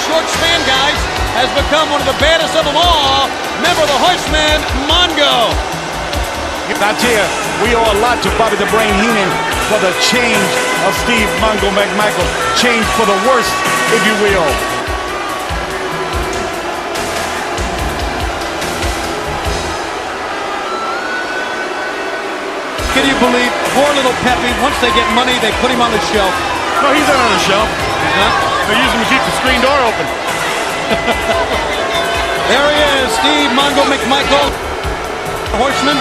short span, guys, has become one of the baddest of them all. Member of the Horsemen, Mongo. I tell you, we owe a lot to Bobby the Brain Heenan for the change of Steve Mongo McMichael. Change for the worst, if you will. Can you believe poor little Peppy, once they get money, they put him on the shelf? No, he's not on the shelf. He's not? They're using him to keep the screen door open. There he is, Steve Mongo McMichael, Horseman.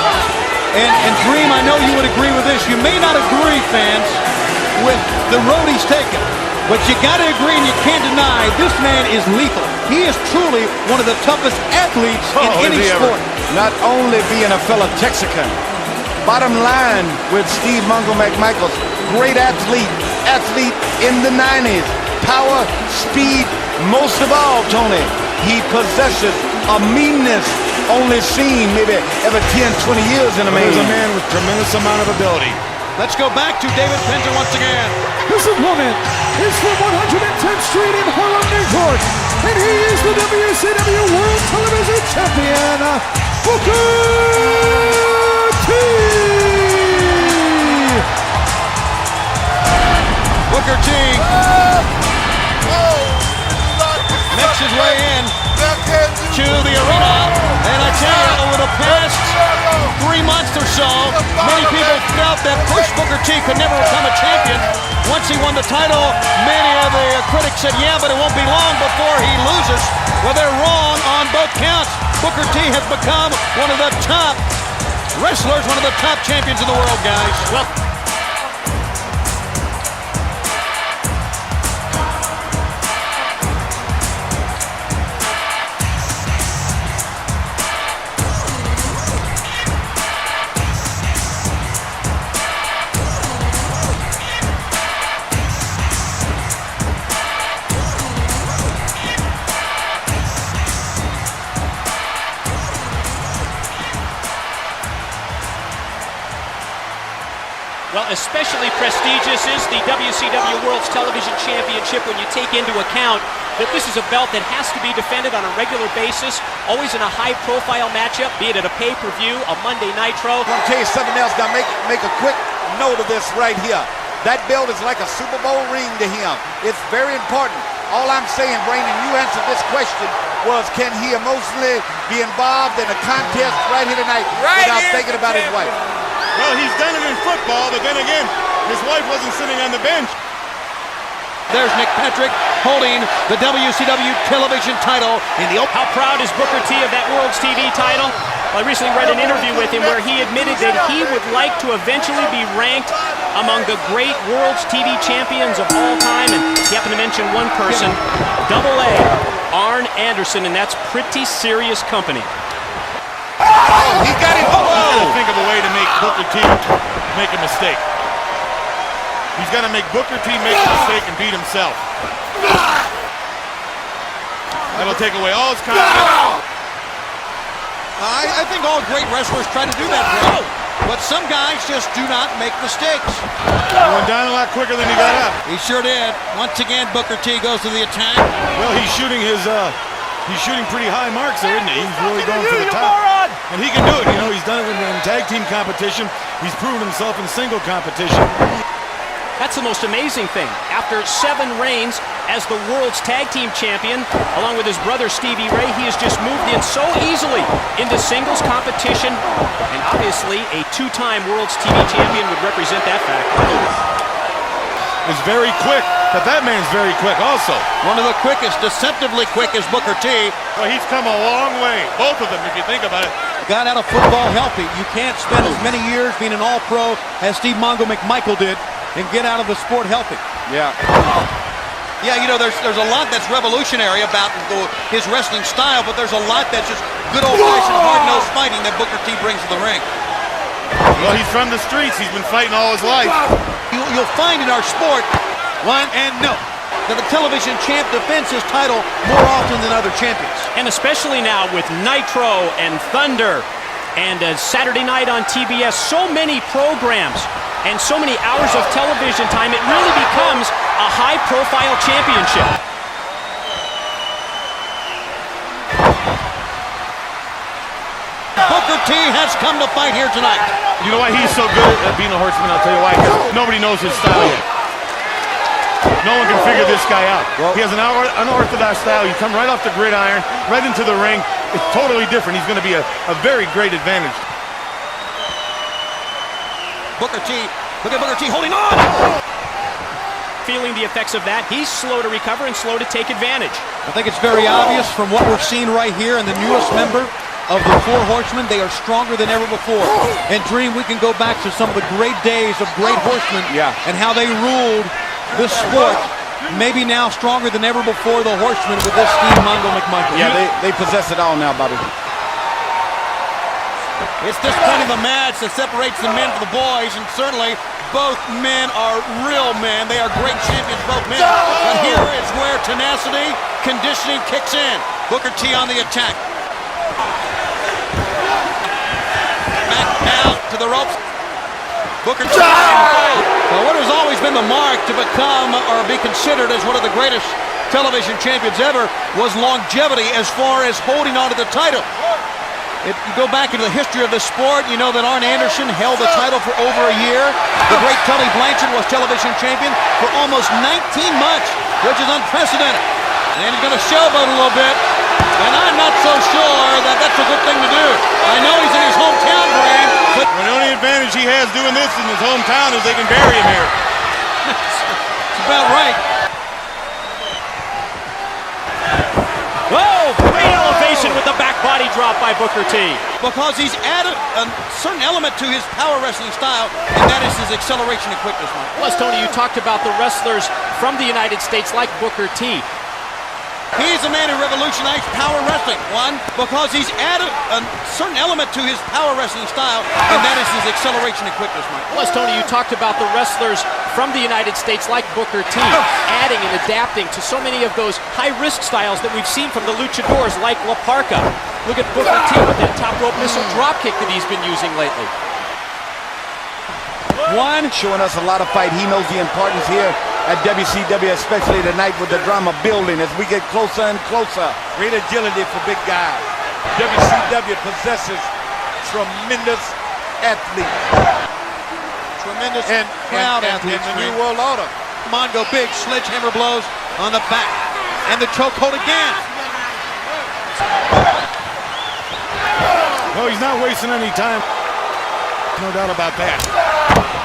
And Dream, I know you would agree with this. You may not agree, fans, with the road he's taken, but you got to agree and you can't deny this man is lethal. He is truly one of the toughest athletes in any sport. Not only being a fellow Texican, bottom line with Steve Mongo McMichael, great athlete in the 90s. Power, speed, most of all, Tony, he possesses a meanness only seen maybe every 10, 20 years in a man. He's a man with tremendous amount of ability. Let's go back to David Penzer once again. This opponent is from 110th Street in Harlem, New York, and he is the WCW World Television Champion, Booker T. Booker T makes his way in to the arena, and I tell you, over the past 3 months or so, many people felt that Bush Booker T could never become a champion. Once he won the title, many of the critics said, yeah, but it won't be long before he loses. Well, they're wrong on both counts. Booker T has become one of the top wrestlers, one of the top champions in the world, guys. Well, especially prestigious is the WCW World Television Championship when you take into account that this is a belt that has to be defended on a regular basis, always in a high-profile matchup, be it at a pay-per-view, a Monday Nitro. I'm going to tell you something else. Now make a quick note of this right here. That belt is like a Super Bowl ring to him. It's very important. All I'm saying, Brandon, you answered this question, was can he emotionally be involved in a contest right here tonight without thinking about his wife? Well, he's done it in football, but then again, his wife wasn't sitting on the bench. There's Nick Patrick holding the WCW television title in the open. How proud is Booker T of that World's TV title? Well, I recently read an interview with him where he admitted that he would like to eventually be ranked among the great World's TV champions of all time. And he happened to mention one person, Double A, Arn Anderson, and that's pretty serious company. Oh, he got it. He's got to think of a way to make Booker T make a mistake. He's got to make Booker T make a mistake and beat himself. That'll take away all his confidence. I think all great wrestlers try to do that, bro. But some guys just do not make mistakes. He went down a lot quicker than he got up. He sure did. Once again, Booker T goes to the attack. Well, he's shooting pretty high marks there, isn't he? He's really going for the top. And he can do it. You know, he's done it in tag team competition. He's proven himself in single competition. That's the most amazing thing. After 7 reigns as the world's tag team champion, along with his brother Stevie Ray, he has just moved in so easily into singles competition. And obviously, a 2-time world's TV champion would represent that fact. Is very quick, but that man's very quick also. One of the quickest, deceptively quick is Booker T. Well, he's come a long way. Both of them, if you think about it. Got out of football healthy. You can't spend as many years being an all-pro as Steve Mongo McMichael did and get out of the sport healthy. Yeah. Yeah, you know, there's a lot that's revolutionary about his wrestling style, but there's a lot that's just good old-fashioned hard-nosed fighting that Booker T brings to the ring. Well, he's from the streets. He's been fighting all his life. You'll find in our sport, that the television champ defends his title more often than other champions. And especially now with Nitro and Thunder and Saturday night on TBS, so many programs and so many hours of television time, it really becomes a high-profile championship. Booker T has come to fight here tonight. You know why he's so good at being a Horseman? I'll tell you why. Because nobody knows his style yet. No one can figure this guy out. He has an unorthodox style. You come right off the gridiron, right into the ring. It's totally different. He's going to be a very great advantage. Booker T, look at Booker T holding on. Feeling the effects of that, he's slow to recover and slow to take advantage. I think it's very obvious from what we're seeing right here in the newest member of the four Horsemen. They are stronger than ever before. And Dream, we can go back to some of the great days of great Horsemen and how they ruled this sport. Maybe now stronger than ever before, the Horsemen with this Steve Mongo McMichael. Yeah, they possess it all now, Bobby. It's this point in the match that separates the men from the boys, and certainly both men are real men. They are great champions, both men. But here is where tenacity, conditioning kicks in. Booker T on the attack. Back now to the ropes. Booker T. Well, what has always been the mark to become or be considered as one of the greatest television champions ever was longevity as far as holding on to the title. If you go back into the history of the sport, you know that Arn Anderson held the title for over a year. The great Tully Blanchard was television champion for almost 19 months, which is unprecedented. And he's going to showboat a little bit, and I'm not so sure that that's a good thing to do. I know he's in his hometown, Graham, but The only advantage he has doing this in his hometown is they can bury him here. it's about right. Whoa, great elevation with the back body drop by Booker T. Because he's added a certain element to his power wrestling style, and that is his acceleration and quickness, Mike. Plus, Tony, you talked about the wrestlers from the United States like Booker T. He's a man who revolutionized power wrestling. One, because he's added a certain element to his power wrestling style, and that is his acceleration and quickness, Mike. Plus, Tony, you talked about the wrestlers from the United States like Booker T, adding and adapting to so many of those high-risk styles that we've seen from the luchadors like La Parka. Look at Booker T with that top rope missile dropkick that he's been using lately. One, showing us a lot of fight. He knows the importance here at WCW, especially tonight with the drama building as we get closer and closer. Great agility for big guys. WCW possesses tremendous athletes. Tremendous and crowd athletes. the New World Order. Mongo, big sledgehammer blows on the back. And the chokehold again. Well, he's not wasting any time. No doubt about that.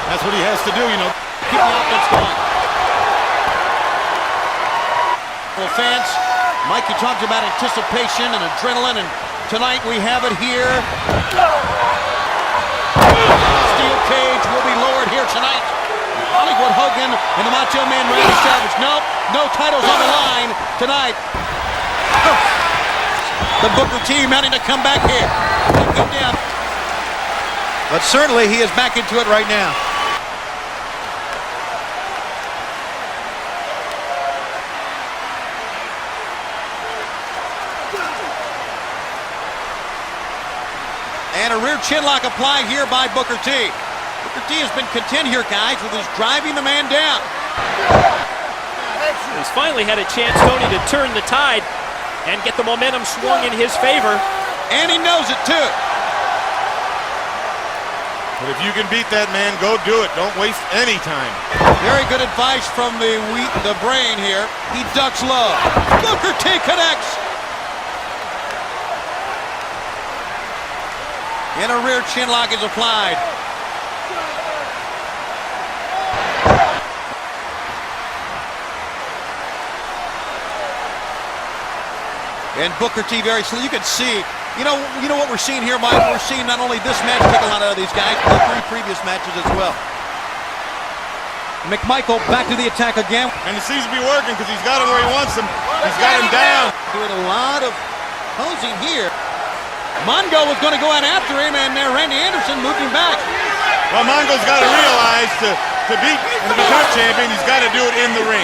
That's what he has to do, you know. Keep the offense going. Well, fans, Mikey talked about anticipation and adrenaline, and tonight we have it here. Steel cage will be lowered here tonight. Hollywood Hogan and the Macho Man Randy Savage. Nope, no titles on the line tonight. The Booker T managing to come back here. Go down. But certainly he is back into it right now. And a rear chinlock applied here by Booker T. Booker T has been content here, guys, with his driving the man down. He's finally had a chance, Tony, to turn the tide and get the momentum swung in his favor. And he knows it, too. But if you can beat that man, go do it. Don't waste any time. Very good advice from the brain here. He ducks low. Booker T connects. And a rear chinlock is applied. And Booker T very slow. You can see, you know what we're seeing here, Mike? We're seeing not only this match take a lot out of these guys, but the 3 previous matches as well. McMichael back to the attack again. And it seems to be working because he's got him where he wants him. He's got him down. Doing a lot of posing here. Mongo was going to go out after him, and Randy Anderson moved him back. Well, Mongo's got to realize to beat and to become champion, he's got to do it in the ring.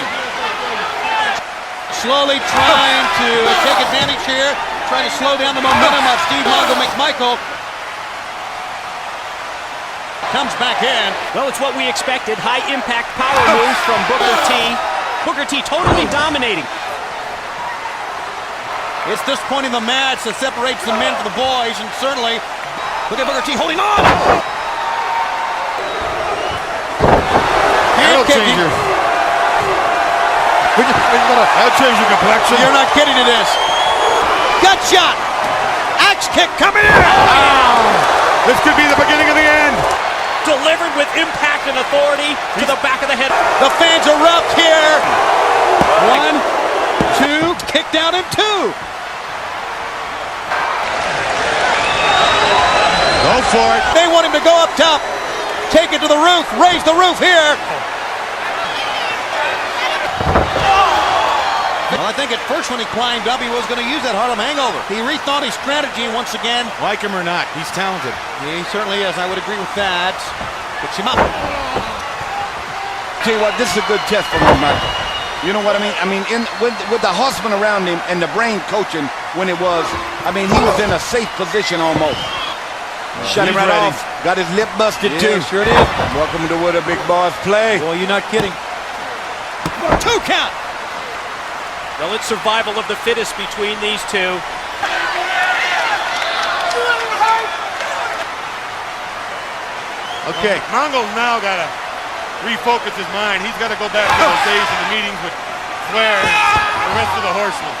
Slowly trying to take advantage here, trying to slow down the momentum of Steve Mongo McMichael. Comes back in. Well, it's what we expected. High impact power moves from Booker T. Booker T totally dominating. It's this point in the match that separates the men from the boys, and certainly Look at Booker T holding on. That'll change your... That'll change your complexion. You're not getting to this. Gut shot. Axe kick coming in. This could be the beginning of the end. Delivered with impact and authority to the back of the head. The fans erupt here. 1, 2, kicked out in 2. Go for it. They want him to go up top. Take it to the roof. Raise the roof here. Well, I think at first when he climbed up, he was going to use that Harlem Hangover. He rethought his strategy once again. Like him or not, he's talented. He certainly is. I would agree with that. Puts him up. Tell you what, this is a good test for McMichael. You know what I mean? I mean, with the Horsemen around him and the brain coaching when it was, I mean, he was in a safe position almost. Shut him right off. Got his lip busted too. Sure did. Welcome to where the big boys play. Boy, you're not kidding. 2 count. Well, it's survival of the fittest between these two. Okay. Mongo's now got to refocus his mind. He's got to go back to those days in the meetings with Flair and the rest of the Horsemen.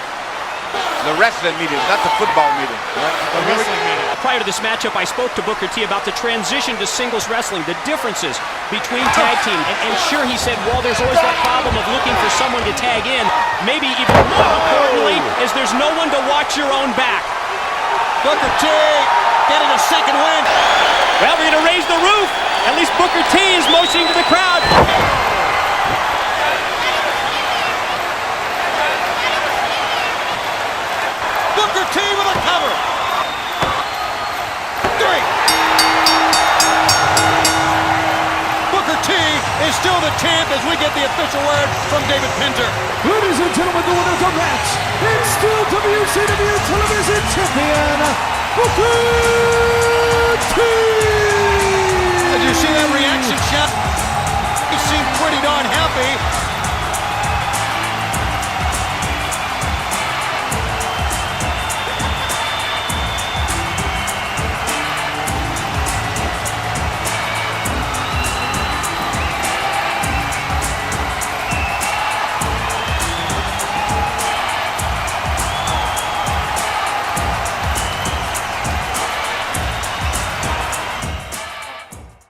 The wrestling meeting, not the football meeting. The wrestling meeting. Prior to this matchup, I spoke to Booker T about the transition to singles wrestling, the differences between tag team. And sure, he said, well, there's always that problem of looking for someone to tag in. Maybe even more importantly, is there's no one to watch your own back. Booker T getting a second win. Well, we're going to raise the roof. At least Booker T is motioning to the crowd. Booker T with a cover. 3. Booker T is still the champ as we get the official word from David Pinter. Ladies and gentlemen, the winner of the match, it's still WCW Television Champion, Booker